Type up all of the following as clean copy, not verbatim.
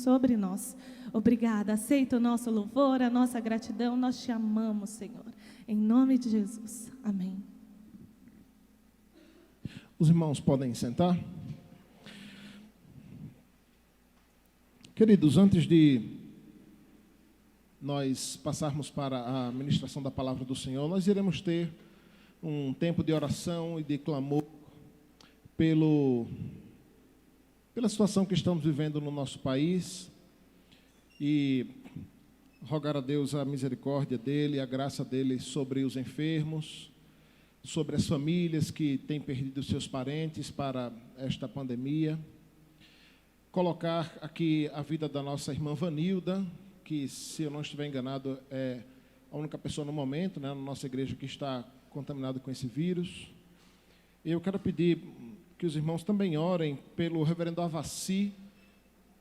sobre nós. Obrigada, aceita o nosso louvor, a nossa gratidão, nós te amamos, Senhor. Em nome de Jesus, amém. Os irmãos podem sentar. Queridos, antes de nós passarmos para a ministração da palavra do Senhor, nós iremos ter um tempo de oração e de clamor pela situação que estamos vivendo no nosso país e rogar a Deus a misericórdia dEle, a graça dEle sobre os enfermos, sobre as famílias que têm perdido seus parentes para esta pandemia. Colocar aqui a vida da nossa irmã Vanilda, que, se eu não estiver enganado, é a única pessoa no momento, né, na nossa igreja que está contaminada com esse vírus. Eu quero pedir que os irmãos também orem pelo reverendo Avassi.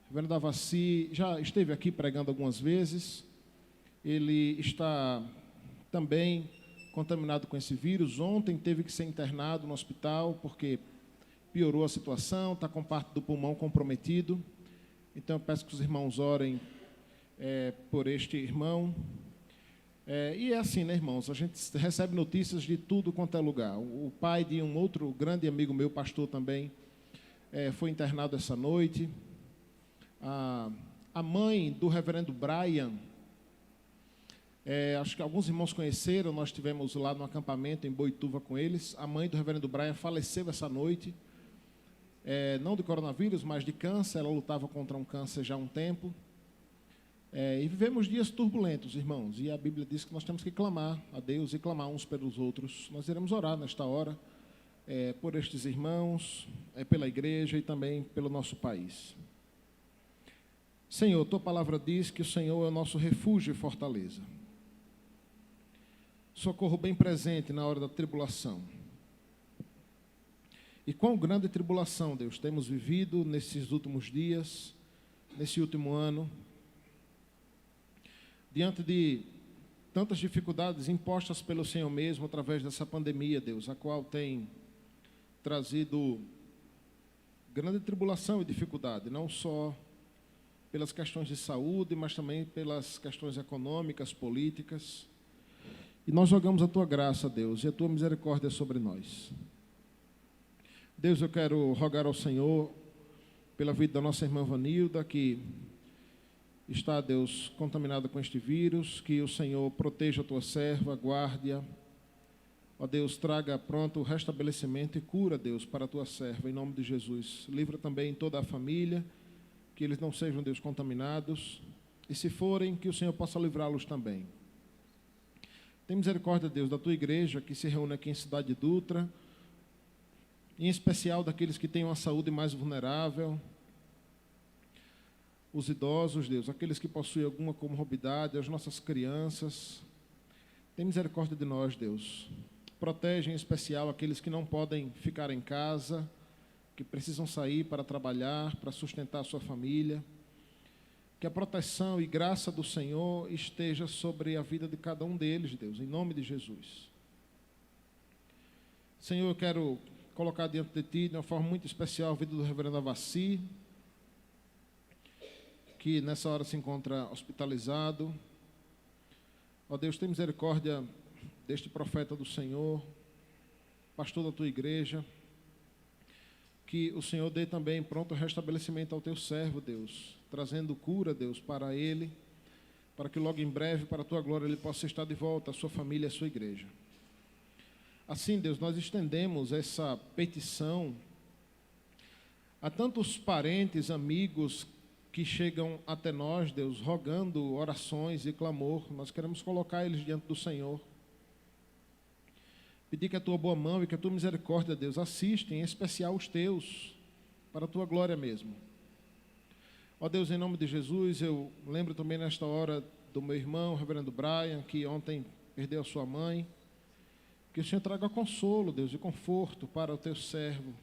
O reverendo Avassi já esteve aqui pregando algumas vezes. Ele está também contaminado com esse vírus. Ontem teve que ser internado no hospital porque piorou a situação, está com parte do pulmão comprometido. Então eu peço que os irmãos orem por este irmão. E é assim, né, irmãos? A gente recebe notícias de tudo quanto é lugar. O pai de um outro grande amigo meu, pastor também, foi internado essa noite. A mãe do reverendo Brian, acho que alguns irmãos conheceram, nós estivemos lá no acampamento em Boituva com eles. A mãe do reverendo Brian faleceu essa noite, não de coronavírus, mas de câncer. Ela lutava contra um câncer já há um tempo. E vivemos dias turbulentos, irmãos, e a Bíblia diz que nós temos que clamar a Deus e clamar uns pelos outros. Nós iremos orar nesta hora por estes irmãos, pela igreja e também pelo nosso país. Senhor, tua palavra diz que o Senhor é o nosso refúgio e fortaleza, socorro bem presente na hora da tribulação. E quão grande tribulação, Deus, temos vivido nesses últimos dias, nesse último ano, diante de tantas dificuldades impostas pelo Senhor mesmo através dessa pandemia, Deus, a qual tem trazido grande tribulação e dificuldade, não só pelas questões de saúde, mas também pelas questões econômicas, políticas. E nós rogamos a tua graça, Deus, e a tua misericórdia sobre nós. Deus, eu quero rogar ao Senhor pela vida da nossa irmã Vanilda, que está, Deus, contaminada com este vírus, que o Senhor proteja a tua serva, guarde-a. Ó Deus, traga pronto o restabelecimento e cura, Deus, para a tua serva, em nome de Jesus. Livra também toda a família, que eles não sejam, Deus, contaminados, e se forem, que o Senhor possa livrá-los também. Tem misericórdia, Deus, da tua igreja, que se reúne aqui em Cidade de Dutra, em especial daqueles que têm uma saúde mais vulnerável, os idosos, Deus, aqueles que possuem alguma comorbidade, as nossas crianças. Tem misericórdia de nós, Deus. Protege em especial aqueles que não podem ficar em casa, que precisam sair para trabalhar, para sustentar a sua família. Que a proteção e graça do Senhor esteja sobre a vida de cada um deles, Deus, em nome de Jesus. Senhor, eu quero colocar diante de Ti, de uma forma muito especial, a vida do reverendo Avassi, que nessa hora se encontra hospitalizado. Ó Deus, tem misericórdia deste profeta do Senhor, pastor da tua igreja, que o Senhor dê também pronto restabelecimento ao teu servo, Deus, trazendo cura, Deus, para ele, para que logo em breve, para a tua glória, ele possa estar de volta, a sua família, a sua igreja. Assim, Deus, nós estendemos essa petição a tantos parentes, amigos, que chegam até nós, Deus, rogando orações e clamor. Nós queremos colocar eles diante do Senhor. Pedir que a tua boa mão e que a tua misericórdia, Deus, assista, em especial os teus, para a tua glória mesmo. Ó Deus, em nome de Jesus, eu lembro também nesta hora do meu irmão, o reverendo Brian, que ontem perdeu a sua mãe. Que o Senhor traga consolo, Deus, e conforto para o teu servo.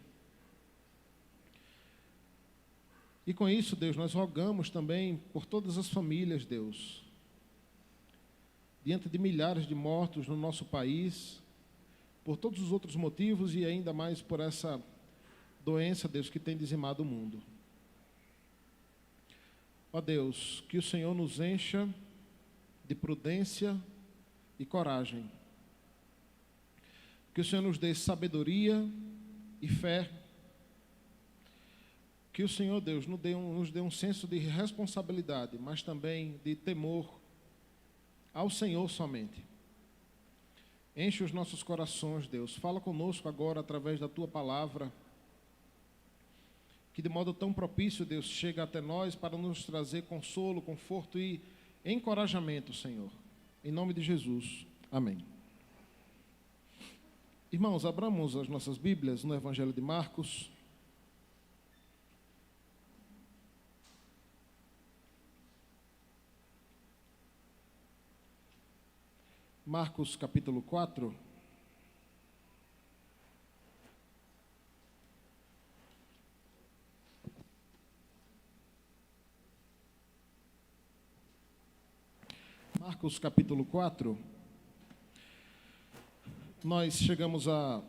E com isso, Deus, nós rogamos também por todas as famílias, Deus, diante de milhares de mortos no nosso país, por todos os outros motivos e ainda mais por essa doença, Deus, que tem dizimado o mundo. Ó Deus, que o Senhor nos encha de prudência e coragem. Que o Senhor nos dê sabedoria e fé. Que o Senhor, Deus, nos dê um senso de responsabilidade, mas também de temor ao Senhor somente. Enche os nossos corações, Deus. Fala conosco agora através da Tua palavra, que de modo tão propício, Deus, chega até nós para nos trazer consolo, conforto e encorajamento, Senhor. Em nome de Jesus. Amém. Irmãos, abramos as nossas Bíblias no Evangelho de Marcos. Marcos capítulo 4. Marcos capítulo 4. Nós chegamos à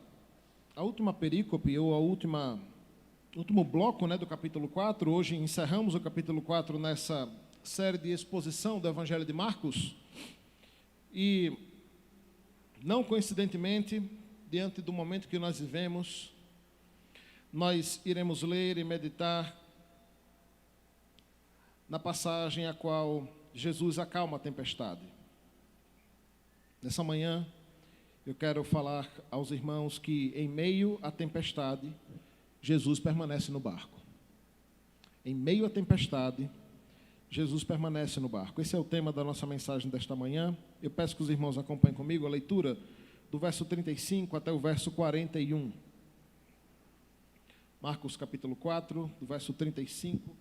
última perícope, ou último bloco, do capítulo 4. Hoje encerramos o capítulo 4 nessa série de exposição do Evangelho de Marcos. E, não coincidentemente, diante do momento que nós vivemos, nós iremos ler e meditar na passagem a qual Jesus acalma a tempestade. Nessa manhã, eu quero falar aos irmãos que, em meio à tempestade, Jesus permanece no barco. Em meio à tempestade, Jesus permanece no barco. Esse é o tema da nossa mensagem desta manhã. Eu peço que os irmãos acompanhem comigo a leitura do verso 35 até o verso 41. Marcos capítulo 4, do verso 35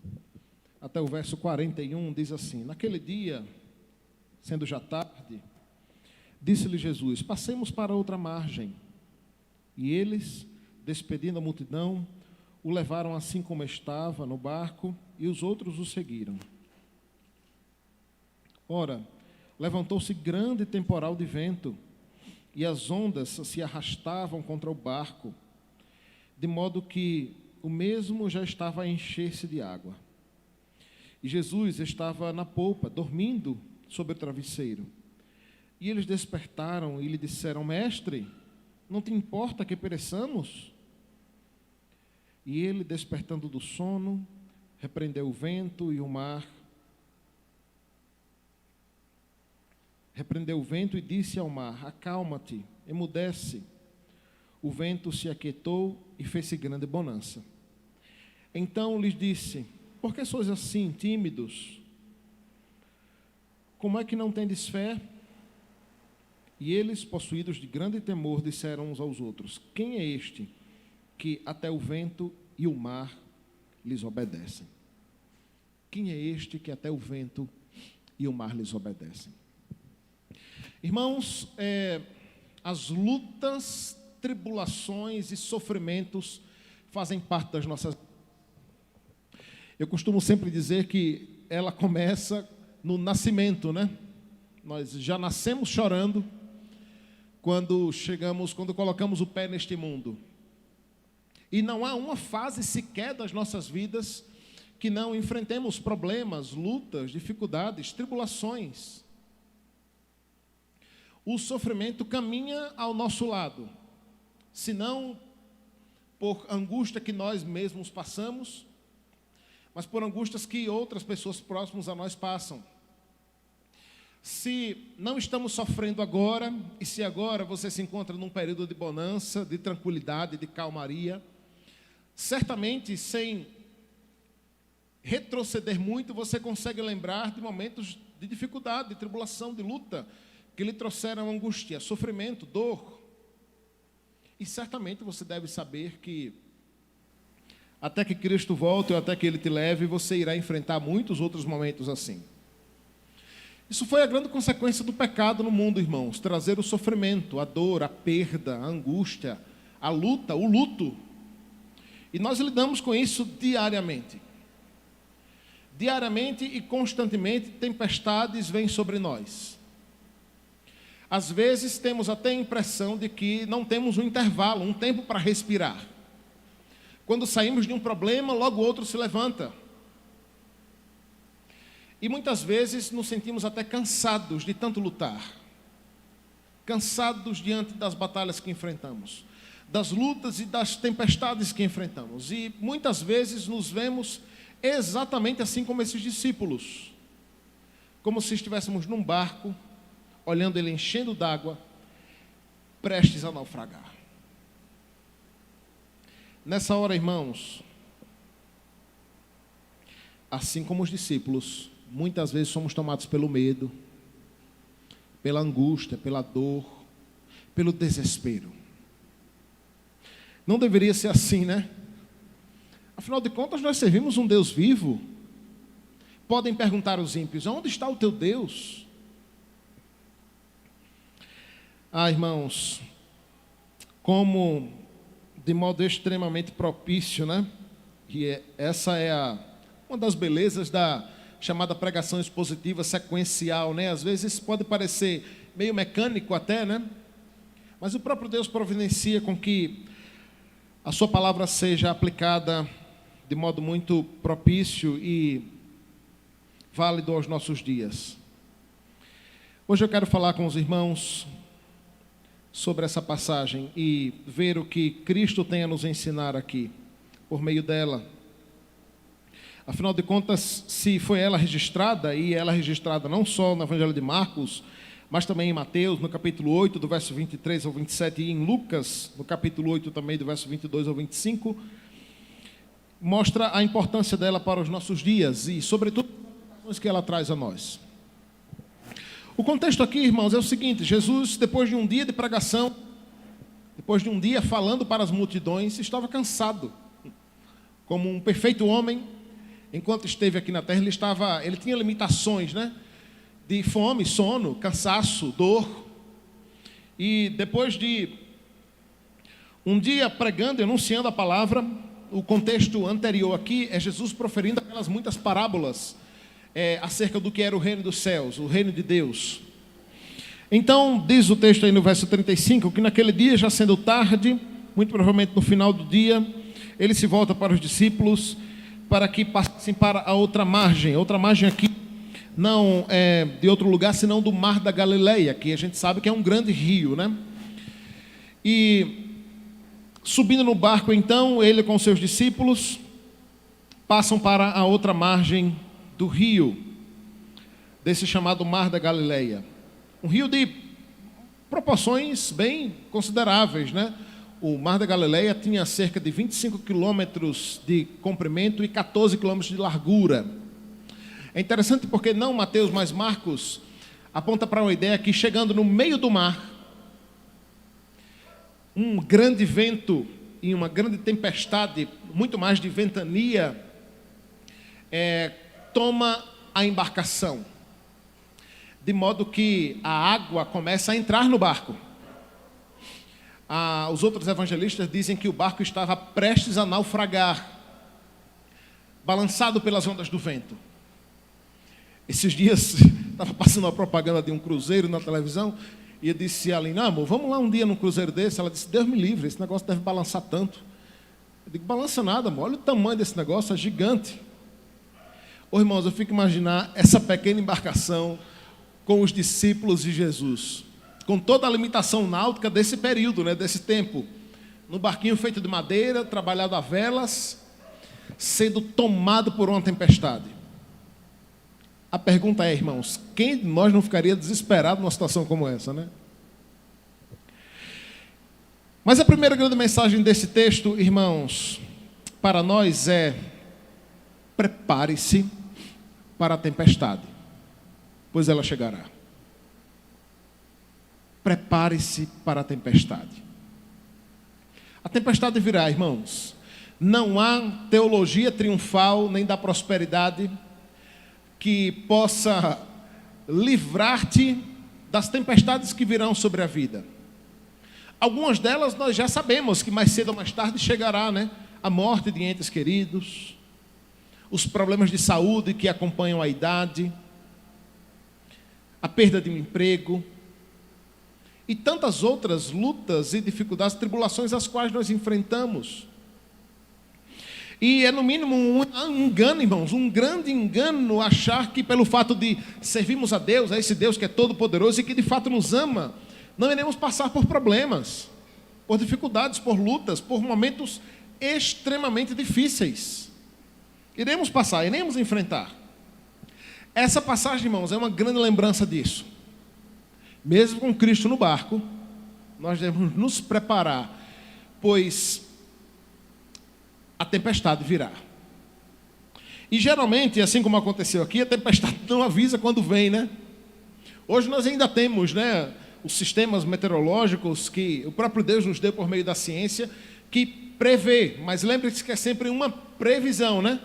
até o verso 41, diz assim: Naquele dia, sendo já tarde, disse-lhe Jesus: Passemos para outra margem. E eles, despedindo a multidão, o levaram assim como estava no barco, e os outros o seguiram. Ora, levantou-se grande temporal de vento, e as ondas se arrastavam contra o barco, de modo que o mesmo já estava a encher-se de água. E Jesus estava na polpa, dormindo sobre o travesseiro. E eles despertaram e lhe disseram: Mestre, não te importa que pereçamos? E ele, despertando do sono, repreendeu o vento e o mar. Repreendeu o vento e disse ao mar: Acalma-te, emudece. O vento se aquietou e fez-se grande bonança. Então lhes disse: Por que sois assim tímidos? Como é que não tendes fé? E eles, possuídos de grande temor, disseram uns aos outros: Quem é este que até o vento e o mar lhes obedecem? Quem é este que até o vento e o mar lhes obedecem? Irmãos, as lutas, tribulações e sofrimentos fazem parte das nossas vidas. Eu costumo sempre dizer que ela começa no nascimento, Nós já nascemos chorando quando colocamos o pé neste mundo. E não há uma fase sequer das nossas vidas que não enfrentemos problemas, lutas, dificuldades, tribulações. O sofrimento caminha ao nosso lado, se não por angústia que nós mesmos passamos, mas por angústias que outras pessoas próximas a nós passam. Se não estamos sofrendo agora, e se agora você se encontra num período de bonança, de tranquilidade, de calmaria, certamente, sem retroceder muito, você consegue lembrar de momentos de dificuldade, de tribulação, de luta, que lhe trouxeram angústia, sofrimento, dor. E certamente você deve saber que até que Cristo volte ou até que Ele te leve, você irá enfrentar muitos outros momentos assim. Isso foi a grande consequência do pecado no mundo, irmãos. Trazer o sofrimento, a dor, a perda, a angústia, a luta, o luto. E nós lidamos com isso diariamente. Diariamente e constantemente, tempestades vêm sobre nós. Às vezes temos até a impressão de que não temos um intervalo, um tempo para respirar. Quando saímos de um problema, logo outro se levanta. E muitas vezes nos sentimos até cansados de tanto lutar. Cansados diante das batalhas que enfrentamos, das lutas e das tempestades que enfrentamos. E muitas vezes nos vemos exatamente assim como esses discípulos. Como se estivéssemos num barco, olhando ele enchendo d'água, prestes a naufragar. Nessa hora, irmãos, assim como os discípulos, muitas vezes somos tomados pelo medo, pela angústia, pela dor, pelo desespero. Não deveria ser assim, né? Afinal de contas, nós servimos um Deus vivo. Podem perguntar aos ímpios: onde está o teu Deus? Irmãos, como de modo extremamente propício, né? E essa é uma das belezas da chamada pregação expositiva sequencial, né? Às vezes pode parecer meio mecânico até, né? Mas o próprio Deus providencia com que a sua palavra seja aplicada de modo muito propício e válido aos nossos dias. Hoje eu quero falar com os irmãos sobre essa passagem e ver o que Cristo tem a nos ensinar aqui, por meio dela. Afinal de contas, se foi ela registrada, e ela registrada não só no Evangelho de Marcos, mas também em Mateus, no capítulo 8, do verso 23 ao 27, e em Lucas, no capítulo 8 também, do verso 22 ao 25, mostra a importância dela para os nossos dias e, sobretudo, as que ela traz a nós. O contexto aqui, irmãos, é o seguinte: Jesus, depois de um dia de pregação, depois de um dia falando para as multidões, estava cansado. Como um perfeito homem, enquanto esteve aqui na terra, ele tinha limitações, né? De fome, sono, cansaço, dor. E depois de um dia pregando e anunciando a palavra, o contexto anterior aqui é Jesus proferindo aquelas muitas parábolas acerca do que era o reino dos céus, o reino de Deus. Então, diz o texto aí no verso 35, que naquele dia, já sendo tarde, muito provavelmente no final do dia, ele se volta para os discípulos para que passassem para a outra margem. Outra margem aqui não é de outro lugar, senão do Mar da Galileia, que a gente sabe que é um grande rio, né? E subindo no barco, então, ele com seus discípulos passam para a outra margem do rio, desse chamado Mar da Galileia. Um rio de proporções bem consideráveis, né? O Mar da Galileia tinha cerca de 25 quilômetros de comprimento e 14 quilômetros de largura. É interessante porque não Mateus, mas Marcos aponta para uma ideia que, chegando no meio do mar, um grande vento e uma grande tempestade, muito mais de ventania, toma a embarcação, de modo que a água começa a entrar no barco. Os outros evangelistas dizem que o barco estava prestes a naufragar, balançado pelas ondas do vento. Esses dias estava passando uma propaganda de um cruzeiro na televisão, e eu disse a Aline: amor, vamos lá um dia num cruzeiro desse? Ela disse: Deus me livre, esse negócio deve balançar tanto. Eu digo: balança nada, amor, olha o tamanho desse negócio, é gigante. Irmãos, eu fico imaginar essa pequena embarcação com os discípulos de Jesus, com toda a limitação náutica desse período, né, desse tempo, no barquinho feito de madeira, trabalhado a velas, sendo tomado por uma tempestade. A pergunta é, irmãos, quem de nós não ficaria desesperado numa situação como essa, né? Mas a primeira grande mensagem desse texto, irmãos, para nós é: prepare-se para a tempestade, pois ela chegará. Prepare-se para a tempestade. A tempestade virá, irmãos. Não há teologia triunfal nem da prosperidade que possa livrar-te das tempestades que virão sobre a vida. Algumas delas nós já sabemos que mais cedo ou mais tarde chegará, né? A morte de entes queridos, os problemas de saúde que acompanham a idade, a perda de um emprego e tantas outras lutas e dificuldades, tribulações às quais nós enfrentamos. E é no mínimo um engano, irmãos, um grande engano achar que pelo fato de servirmos a Deus, a esse Deus que é todo poderoso e que de fato nos ama, não iremos passar por problemas, por dificuldades, por lutas, por momentos extremamente difíceis. Iremos passar, iremos enfrentar. Essa passagem, irmãos, é uma grande lembrança disso. Mesmo com Cristo no barco, nós devemos nos preparar, pois a tempestade virá. E geralmente, assim como aconteceu aqui, a tempestade não avisa quando vem, né? Hoje nós ainda temos, né, os sistemas meteorológicos que o próprio Deus nos deu por meio da ciência, que prevê, mas lembre-se que é sempre uma previsão, né?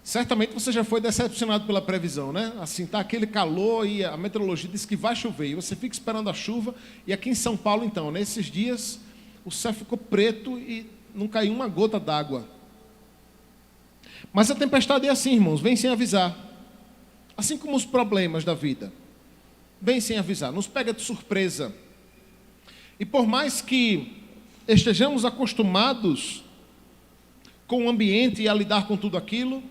Certamente você já foi decepcionado pela previsão, né? Assim, está aquele calor e a meteorologia diz que vai chover, e você fica esperando a chuva, e aqui em São Paulo, então, nesses dias, o céu ficou preto e não caiu uma gota d'água. Mas a tempestade é assim, irmãos, vem sem avisar. Assim como os problemas da vida. Vem sem avisar, nos pega de surpresa. E por mais que estejamos acostumados com o ambiente e a lidar com tudo aquilo,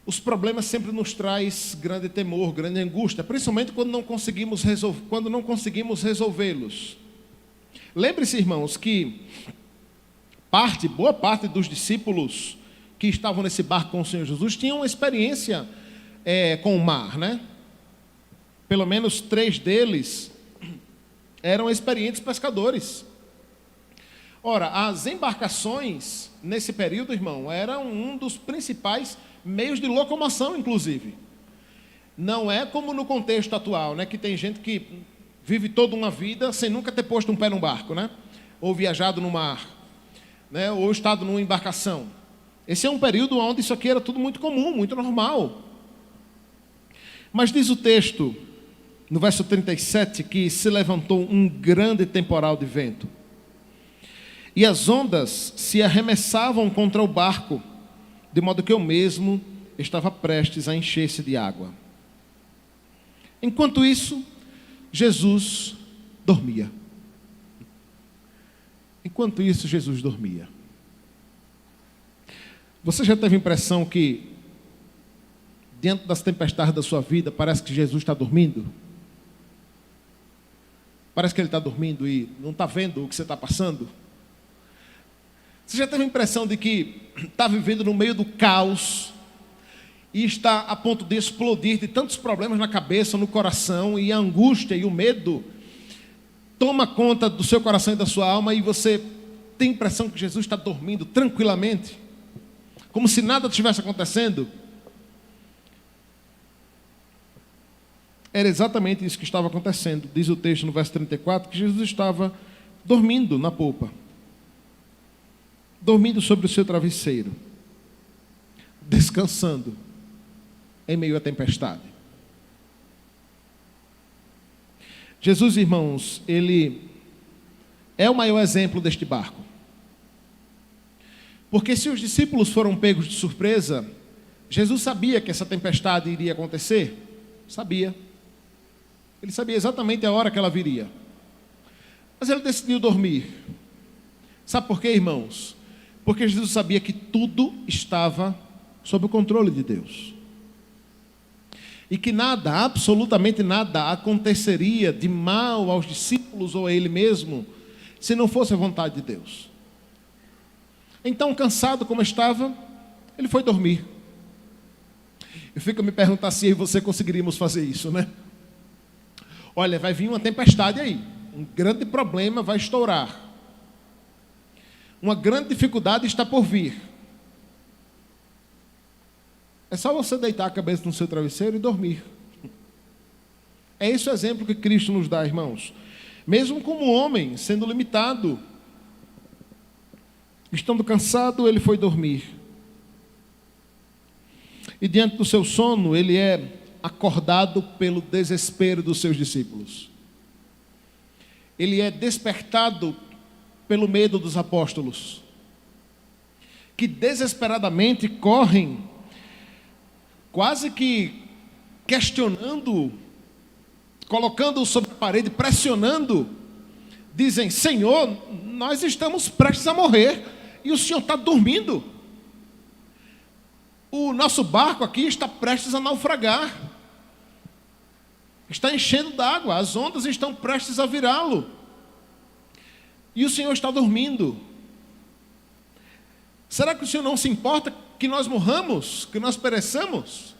os problemas sempre nos traz grande temor, grande angústia, principalmente quando não conseguimos resolvê-los. Lembre-se, irmãos, que boa parte dos discípulos que estavam nesse barco com o Senhor Jesus tinham uma experiência com o mar, né? Pelo menos 3 deles eram experientes pescadores. Ora, as embarcações, nesse período, irmão, eram um dos principais meios de locomoção, inclusive. Não é como no contexto atual, né? Que tem gente que vive toda uma vida sem nunca ter posto um pé num barco, né? Ou viajado no mar, né? Ou estado numa embarcação. Esse é um período onde isso aqui era tudo muito comum, muito normal. Mas diz o texto, no verso 37, que se levantou um grande temporal de vento. E as ondas se arremessavam contra o barco, de modo que eu mesmo estava prestes a encher-se de água. Enquanto isso, Jesus dormia. Enquanto isso, Jesus dormia. Você já teve a impressão que, diante das tempestades da sua vida, parece que Jesus está dormindo? Parece que ele está dormindo e não está vendo o que você está passando? Você já teve a impressão de que está vivendo no meio do caos e está a ponto de explodir de tantos problemas na cabeça, no coração, e a angústia e o medo toma conta do seu coração e da sua alma, e você tem a impressão que Jesus está dormindo tranquilamente, como se nada estivesse acontecendo? Era exatamente isso que estava acontecendo. Diz o texto no verso 34 que Jesus estava dormindo na polpa, dormindo sobre o seu travesseiro, descansando em meio à tempestade. Jesus, irmãos, ele é o maior exemplo deste barco. Porque se os discípulos foram pegos de surpresa, Jesus sabia que essa tempestade iria acontecer. Sabia. Ele sabia exatamente a hora que ela viria. Mas ele decidiu dormir. Sabe por quê, irmãos? Porque Jesus sabia que tudo estava sob o controle de Deus. E que nada, absolutamente nada, aconteceria de mal aos discípulos ou a ele mesmo, se não fosse a vontade de Deus. Então, cansado como estava, ele foi dormir. Eu fico a me perguntar se eu e você conseguiríamos fazer isso, né? Olha, vai vir uma tempestade aí, um grande problema vai estourar. Uma grande dificuldade está por vir. É só você deitar a cabeça no seu travesseiro e dormir. É esse o exemplo que Cristo nos dá, irmãos. Mesmo como homem, sendo limitado, estando cansado, ele foi dormir. E diante do seu sono, ele é acordado pelo desespero dos seus discípulos. Ele é despertado pelo medo dos apóstolos, que desesperadamente correm, quase que questionando, colocando-o sobre a parede, pressionando, dizem: Senhor, nós estamos prestes a morrer, e o Senhor está dormindo. o nosso barco aqui está prestes a naufragar. Está enchendo d'água, as ondas estão prestes a virá-lo. E o Senhor está dormindo. Será que o Senhor não se importa que nós morramos, que nós pereçamos?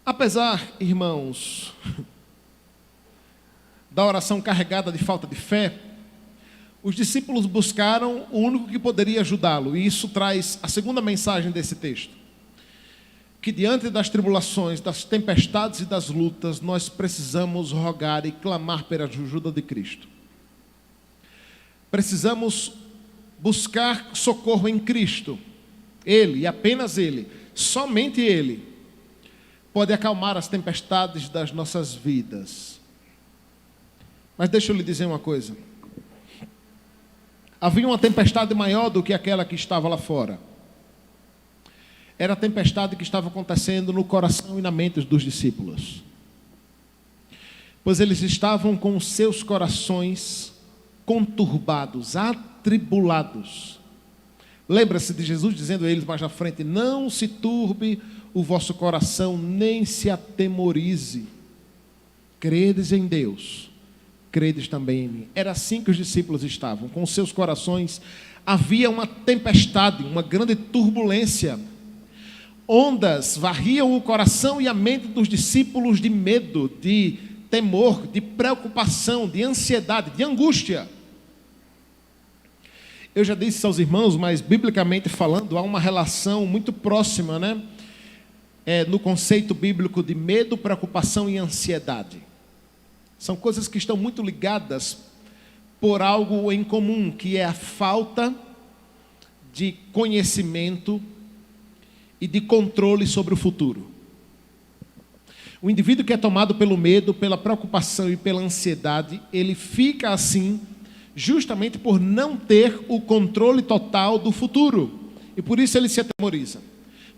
Apesar, irmãos, da oração carregada de falta de fé, os discípulos buscaram o único que poderia ajudá-lo. E isso traz a segunda mensagem desse texto. Que diante das tribulações, das tempestades e das lutas, nós precisamos rogar e clamar pela ajuda de Cristo. Precisamos buscar socorro em Cristo. Ele, e apenas Ele, somente Ele, pode acalmar as tempestades das nossas vidas. Mas deixa eu lhe dizer uma coisa. Havia uma tempestade maior do que aquela que estava lá fora. Era a tempestade que estava acontecendo no coração e na mente dos discípulos. Pois eles estavam com os seus corações conturbados, atribulados. Lembra-se de Jesus dizendo a eles mais na frente: não se turbe o vosso coração, nem se atemorize. Credes em Deus, credes também em mim. Era assim que os discípulos estavam, com os seus corações. Havia uma tempestade, uma grande turbulência. Ondas varriam o coração e a mente dos discípulos de medo, de temor, de preocupação, de ansiedade, de angústia. Eu já disse aos irmãos, mas biblicamente falando, há uma relação muito próxima, né? No conceito bíblico de medo, preocupação e ansiedade. São coisas que estão muito ligadas por algo em comum, que é a falta de conhecimento e de controle sobre o futuro. O indivíduo que é tomado pelo medo, pela preocupação e pela ansiedade, ele fica assim justamente por não ter o controle total do futuro. E por isso ele se atemoriza.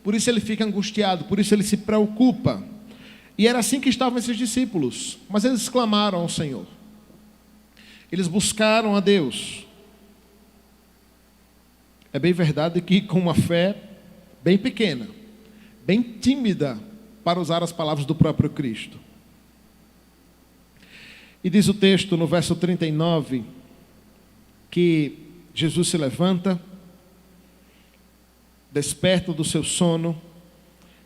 Por isso ele fica angustiado, por isso ele se preocupa. E era assim que estavam esses discípulos. Mas eles clamaram ao Senhor. Eles buscaram a Deus. É bem verdade que com uma fé bem pequena, bem tímida, para usar as palavras do próprio Cristo. E diz o texto no verso 39, que Jesus se levanta, desperta do seu sono,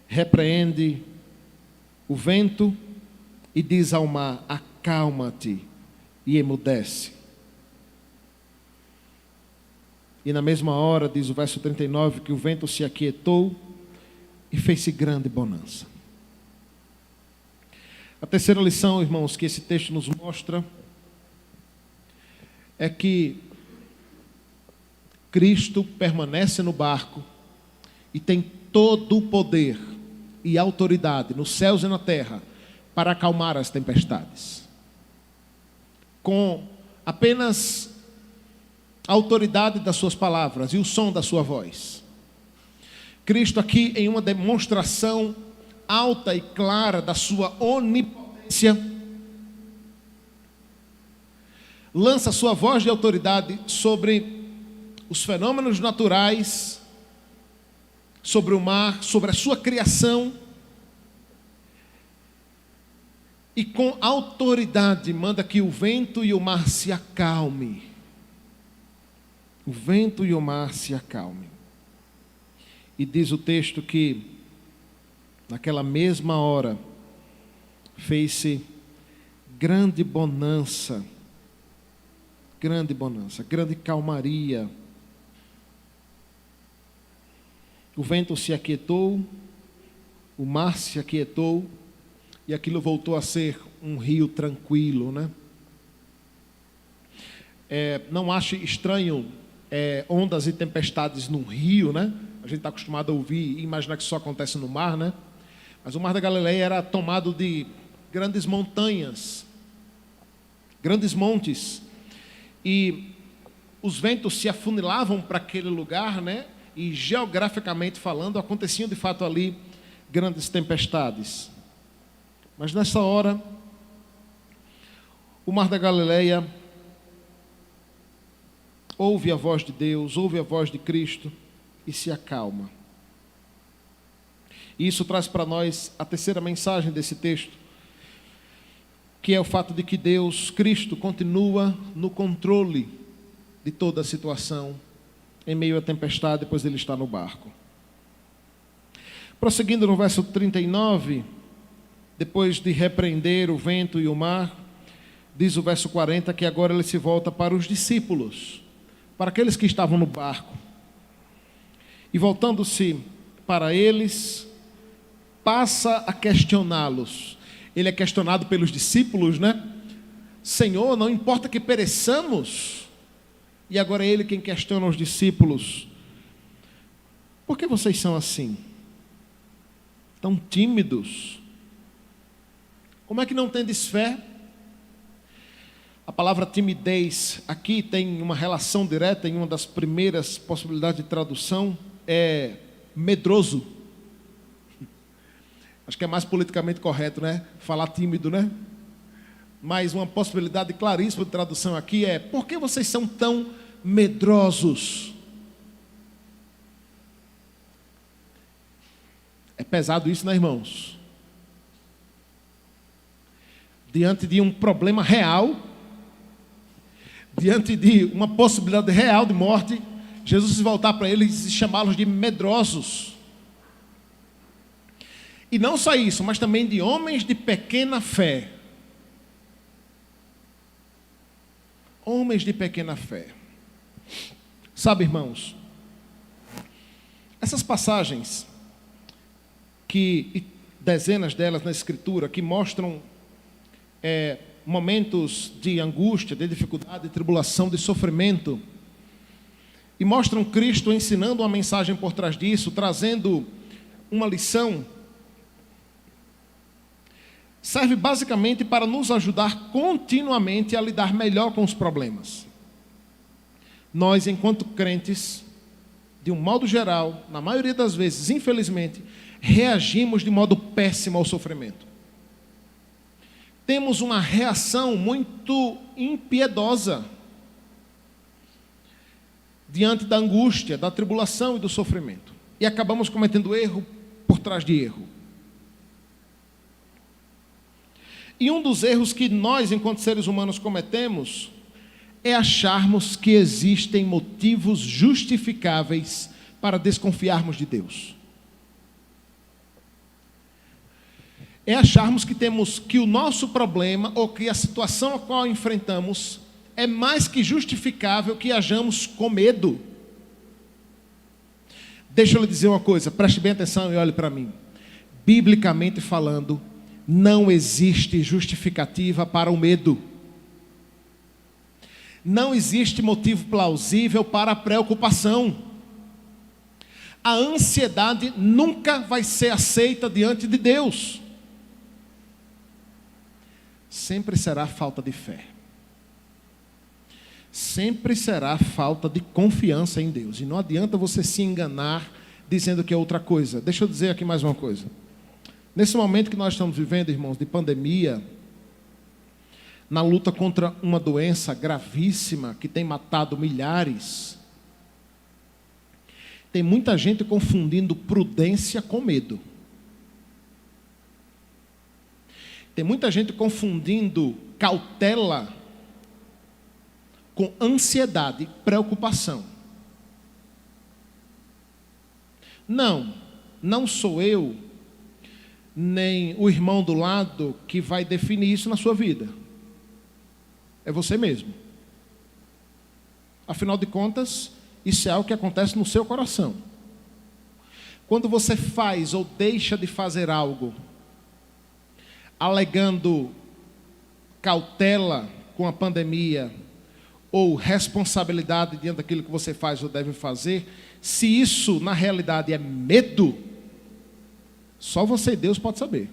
repreende o vento e diz ao mar: acalma-te, e emudece. E na mesma hora, diz o verso 39, que o vento se aquietou e fez-se grande bonança. A terceira lição, irmãos, que esse texto nos mostra é que Cristo permanece no barco e tem todo o poder e autoridade nos céus e na terra para acalmar as tempestades. Com apenas a autoridade das suas palavras e o som da sua voz. Cristo aqui, em uma demonstração alta e clara da sua onipotência, lança sua voz de autoridade sobre os fenômenos naturais, sobre o mar, sobre a sua criação, e com autoridade manda que o vento e o mar se acalmem. O vento e o mar se acalmem. E diz o texto que naquela mesma hora fez-se grande bonança, grande calmaria. O vento se aquietou, o mar se aquietou, e aquilo voltou a ser um rio tranquilo, né? Não ache estranho ondas e tempestades num rio, né? A gente está acostumado a ouvir e imaginar que isso só acontece no mar, né? Mas o mar da Galileia era tomado de grandes montanhas, grandes montes, e os ventos se afunilavam para aquele lugar, né? E geograficamente falando, aconteciam de fato ali grandes tempestades. Mas nessa hora, o mar da Galileia ouve a voz de Deus, ouve a voz de Cristo e se acalma. E isso traz para nós a terceira mensagem desse texto, que é o fato de que Deus, Cristo, continua no controle de toda a situação, em meio à tempestade, pois Ele está no barco. Prosseguindo no verso 39, depois de repreender o vento e o mar, diz o verso 40 que agora Ele se volta para os discípulos, para aqueles que estavam no barco. E voltando-se para eles, passa a questioná-los. Ele é questionado pelos discípulos, né? Senhor, não importa que pereçamos. E agora é Ele quem questiona os discípulos. Por que vocês são assim? Tão tímidos? Como é que não tendes fé? A palavra timidez aqui tem uma relação direta, em uma das primeiras possibilidades de tradução, é medroso. Acho que é mais politicamente correto, né? Falar tímido, né? Mas uma possibilidade claríssima de tradução aqui é: por que vocês são tão medrosos? É pesado isso, né, irmãos? Diante de um problema real, diante de uma possibilidade real de morte, Jesus se voltar para eles e chamá-los de medrosos. E não só isso, mas também de homens de pequena fé. Homens de pequena fé. Sabe, irmãos, essas passagens, e dezenas delas na Escritura, que mostram momentos de angústia, de dificuldade, de tribulação, de sofrimento, e mostram Cristo ensinando uma mensagem por trás disso, trazendo uma lição, serve basicamente para nos ajudar continuamente a lidar melhor com os problemas. Nós, enquanto crentes, de um modo geral, na maioria das vezes, infelizmente, reagimos de modo péssimo ao sofrimento. Temos uma reação muito impiedosa diante da angústia, da tribulação e do sofrimento. E acabamos cometendo erro por trás de erro. E um dos erros que nós, enquanto seres humanos, cometemos é acharmos que existem motivos justificáveis para desconfiarmos de Deus. É acharmos que o nosso problema, ou que a situação a qual enfrentamos, é mais que justificável que hajamos com medo. Deixa eu lhe dizer uma coisa, preste bem atenção e olhe para mim. Biblicamente falando, não existe justificativa para o medo. Não existe motivo plausível para a preocupação. A ansiedade nunca vai ser aceita diante de Deus. Sempre será falta de fé. Sempre será falta de confiança em Deus. E não adianta você se enganar dizendo que é outra coisa. Deixa eu dizer aqui mais uma coisa. Nesse momento que nós estamos vivendo, irmãos, de pandemia, na luta contra uma doença gravíssima que tem matado milhares, tem muita gente confundindo prudência com medo. Tem muita gente confundindo cautela com ansiedade, preocupação. Não sou eu, nem o irmão do lado que vai definir isso na sua vida. É você mesmo. Afinal de contas, isso é algo que acontece no seu coração. Quando você faz ou deixa de fazer algo, alegando cautela com a pandemia, ou responsabilidade diante daquilo que você faz ou deve fazer, se isso na realidade é medo, só você e Deus pode saber.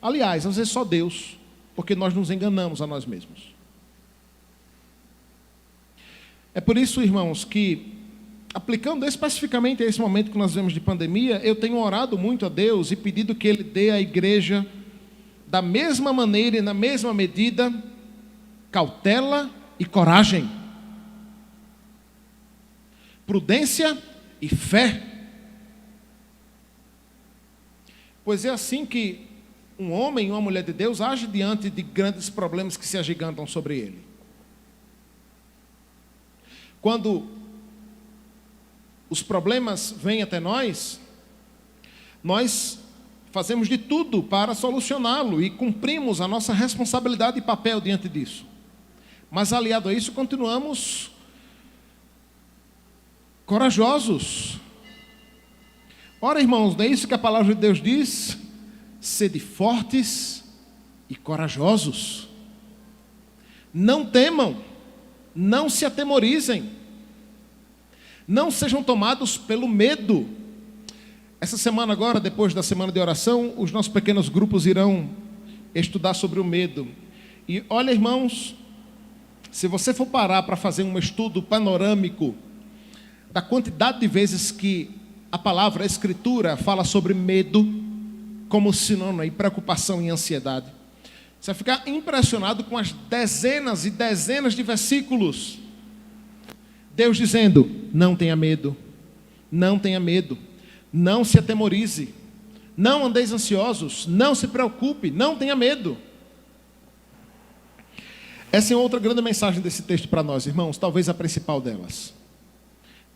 Aliás, às vezes só Deus, porque nós nos enganamos a nós mesmos. É por isso, irmãos, que aplicando especificamente a esse momento que nós vemos de pandemia, eu tenho orado muito a Deus e pedido que Ele dê à igreja, da mesma maneira e na mesma medida, cautela e coragem. prudência e fé. Pois é assim que um homem e uma mulher de Deus age diante de grandes problemas que se agigantam sobre ele. Quando os problemas vêm até nós fazemos de tudo para solucioná-lo e cumprimos a nossa responsabilidade e papel diante disso. Mas aliado a isso, continuamos corajosos. Ora, irmãos, não é isso que a palavra de Deus diz? Sede fortes e corajosos. Não temam, não se atemorizem, não sejam tomados pelo medo. Essa semana agora, depois da semana de oração, os nossos pequenos grupos irão estudar sobre o medo. E olha, irmãos, se você for parar para fazer um estudo panorâmico da quantidade de vezes que a palavra, a Escritura, fala sobre medo como sinônimo de preocupação e ansiedade, você vai ficar impressionado com as dezenas e dezenas de versículos. Deus dizendo: não tenha medo, não tenha medo, não se atemorize, não andeis ansiosos, não se preocupe, não tenha medo. Essa é outra grande mensagem desse texto para nós, irmãos, talvez a principal delas.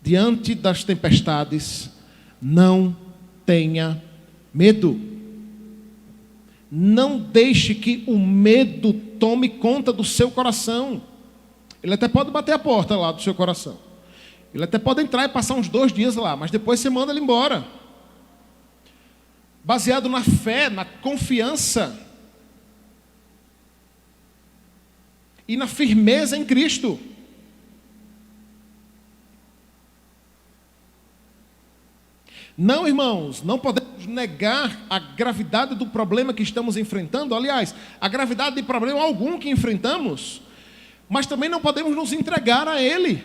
Diante das tempestades, não tenha medo. Não deixe que o medo tome conta do seu coração. Ele até pode bater a porta lá do seu coração. Ele até pode entrar e passar uns 2 dias lá, mas depois você manda ele embora. Baseado na fé, na confiança e na firmeza em Cristo. Não, irmãos, não podemos negar a gravidade do problema que estamos enfrentando. Aliás, a gravidade de problema algum que enfrentamos, mas também não podemos nos entregar a ele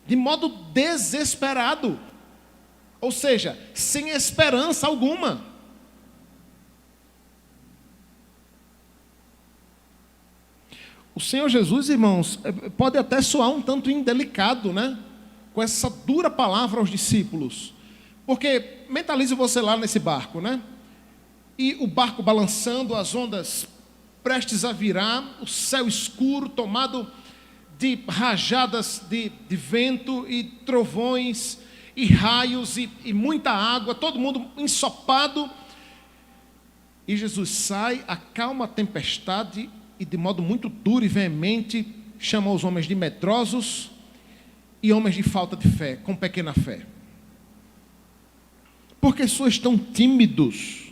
de modo desesperado, ou seja, sem esperança alguma. O Senhor Jesus, irmãos, pode até soar um tanto indelicado, né? Com essa dura palavra aos discípulos. Porque mentalize você lá nesse barco, né? E o barco balançando, as ondas prestes a virar, o céu escuro, tomado de rajadas de vento e trovões e raios e muita água, todo mundo ensopado. E Jesus sai, acalma a tempestade e de modo muito duro e veemente chama os homens de medrosos e homens de falta de fé, com pequena fé. Por que sois tão tímidos?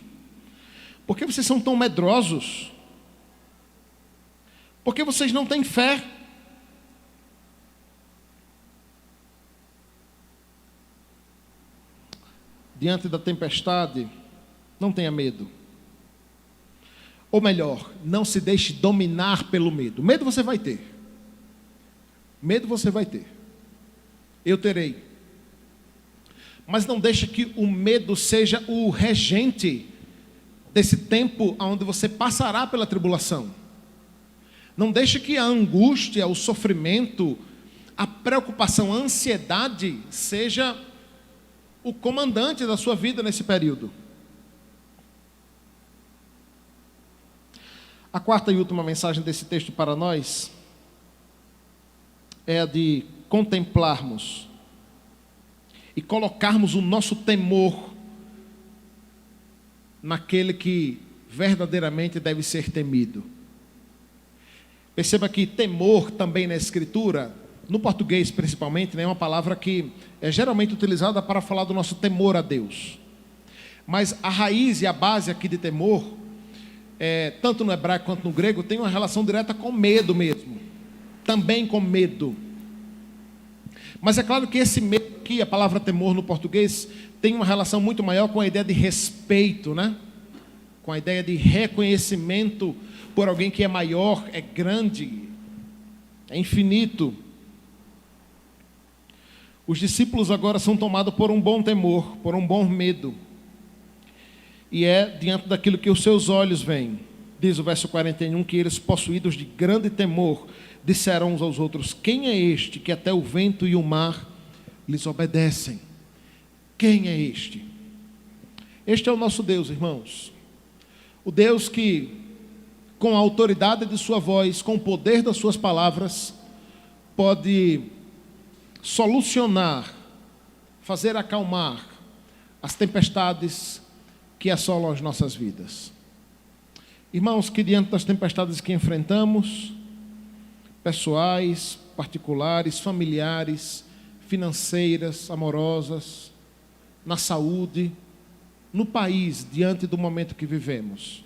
Por que vocês são tão medrosos? Por que vocês não têm fé? Diante da tempestade, não tenha medo. Ou melhor, não se deixe dominar pelo medo. Medo você vai ter. Medo você vai ter. Eu terei. Mas não deixe que o medo seja o regente desse tempo onde você passará pela tribulação. Não deixe que a angústia, o sofrimento, a preocupação, a ansiedade seja o comandante da sua vida nesse período. A quarta e última mensagem desse texto para nós é a de contemplarmos e colocarmos o nosso temor naquele que verdadeiramente deve ser temido. Perceba que temor também na Escritura, no português principalmente, é uma palavra que é geralmente utilizada para falar do nosso temor a Deus. Mas a raiz e a base aqui de temor, tanto no hebraico quanto no grego, tem uma relação direta com medo mesmo. Também com medo. Mas é claro que esse medo aqui, a palavra temor no português, tem uma relação muito maior com a ideia de respeito, né? Com a ideia de reconhecimento por alguém que é maior, é grande, é infinito. Os discípulos agora são tomados por um bom temor, por um bom medo. E é diante daquilo que os seus olhos veem. Diz o verso 41, que eles, possuídos de grande temor, disseram uns aos outros: quem é este que até o vento e o mar lhes obedecem. Quem é este? Este é o nosso Deus, irmãos. O Deus que, com a autoridade de sua voz, com o poder das suas palavras, pode solucionar, fazer acalmar as tempestades que assolam as nossas vidas. Irmãos, que diante das tempestades que enfrentamos, pessoais, particulares, familiares, financeiras, amorosas, na saúde, no país, diante do momento que vivemos,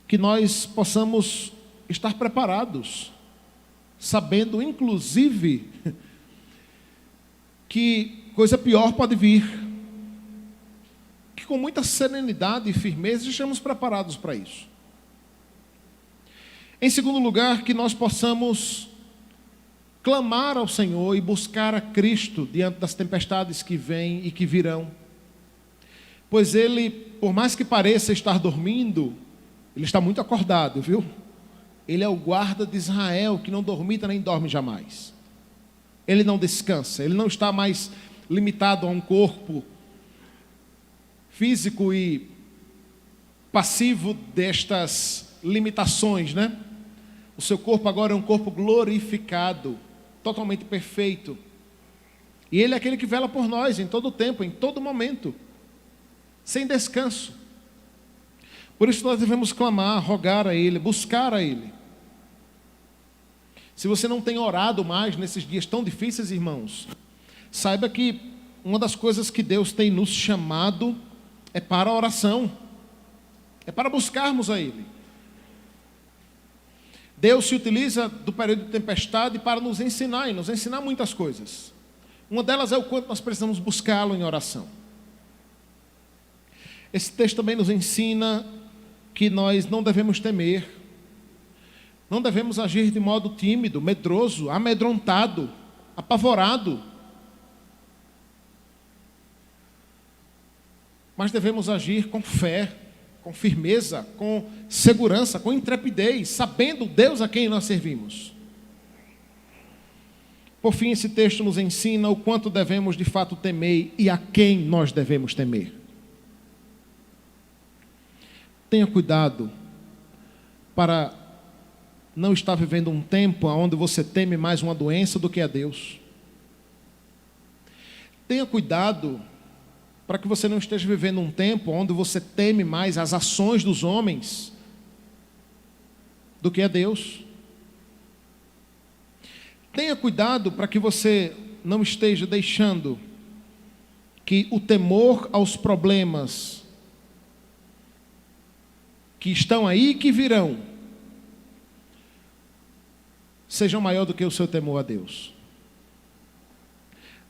que nós possamos estar preparados, sabendo, inclusive, que coisa pior pode vir, que com muita serenidade e firmeza estamos preparados para isso. Em segundo lugar, que nós possamos clamar ao Senhor e buscar a Cristo diante das tempestades que vêm e que virão. Pois Ele, por mais que pareça estar dormindo, Ele está muito acordado, viu? Ele é o guarda de Israel, que não dormita nem dorme jamais. Ele não descansa, Ele não está mais limitado a um corpo físico e passivo destas limitações, né? O seu corpo agora é um corpo glorificado, totalmente perfeito. E Ele é aquele que vela por nós em todo tempo, em todo momento, sem descanso. Por isso nós devemos clamar, rogar a Ele, buscar a Ele. Se você não tem orado mais nesses dias tão difíceis, irmãos, saiba que uma das coisas que Deus tem nos chamado é para a oração, é para buscarmos a Ele. Deus se utiliza do período de tempestade para nos ensinar, e nos ensinar muitas coisas. Uma delas é o quanto nós precisamos buscá-lo em oração. Esse texto também nos ensina que nós não devemos temer, não devemos agir de modo tímido, medroso, amedrontado, apavorado. Mas devemos agir com fé, com firmeza, com segurança, com intrepidez, sabendo o Deus a quem nós servimos. Por fim, esse texto nos ensina o quanto devemos de fato temer e a quem nós devemos temer. Tenha cuidado para não estar vivendo um tempo onde você teme mais uma doença do que a Deus. Tenha cuidado para que você não esteja vivendo um tempo onde você teme mais as ações dos homens do que a Deus. Tenha cuidado para que você não esteja deixando que o temor aos problemas que estão aí e que virão sejam maior do que o seu temor a Deus.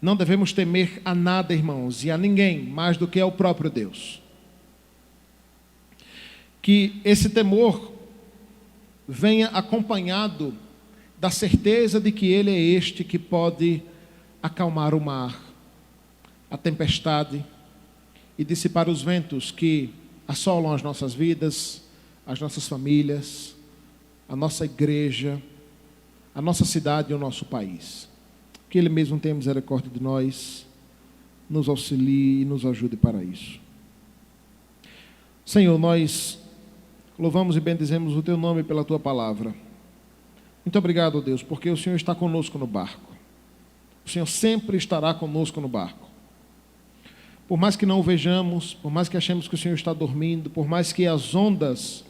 Não devemos temer a nada, irmãos, e a ninguém mais do que ao próprio Deus. Que esse temor venha acompanhado da certeza de que Ele é este que pode acalmar o mar, a tempestade e dissipar os ventos que assolam as nossas vidas, as nossas famílias, a nossa igreja, a nossa cidade e o nosso país. Que Ele mesmo tenha misericórdia de nós, nos auxilie e nos ajude para isso. Senhor, nós louvamos e bendizemos o Teu nome pela Tua palavra. Muito obrigado, Deus, porque o Senhor está conosco no barco. O Senhor sempre estará conosco no barco. Por mais que não o vejamos, por mais que achemos que o Senhor está dormindo, por mais que as ondas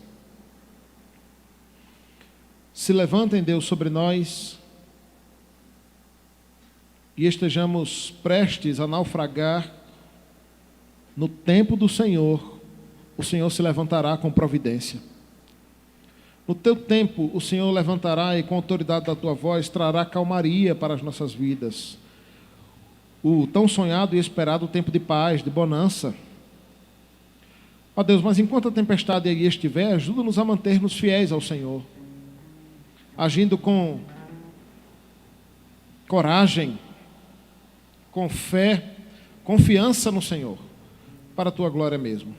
se levantem, Deus, sobre nós e estejamos prestes a naufragar, no tempo do Senhor, o Senhor se levantará com providência. No teu tempo, o Senhor levantará e com a autoridade da tua voz trará calmaria para as nossas vidas. O tão sonhado e esperado tempo de paz, de bonança. Ó Deus, mas enquanto a tempestade aí estiver, ajuda-nos a manter-nos fiéis ao Senhor, agindo com coragem, com fé, confiança no Senhor, para a tua glória mesmo.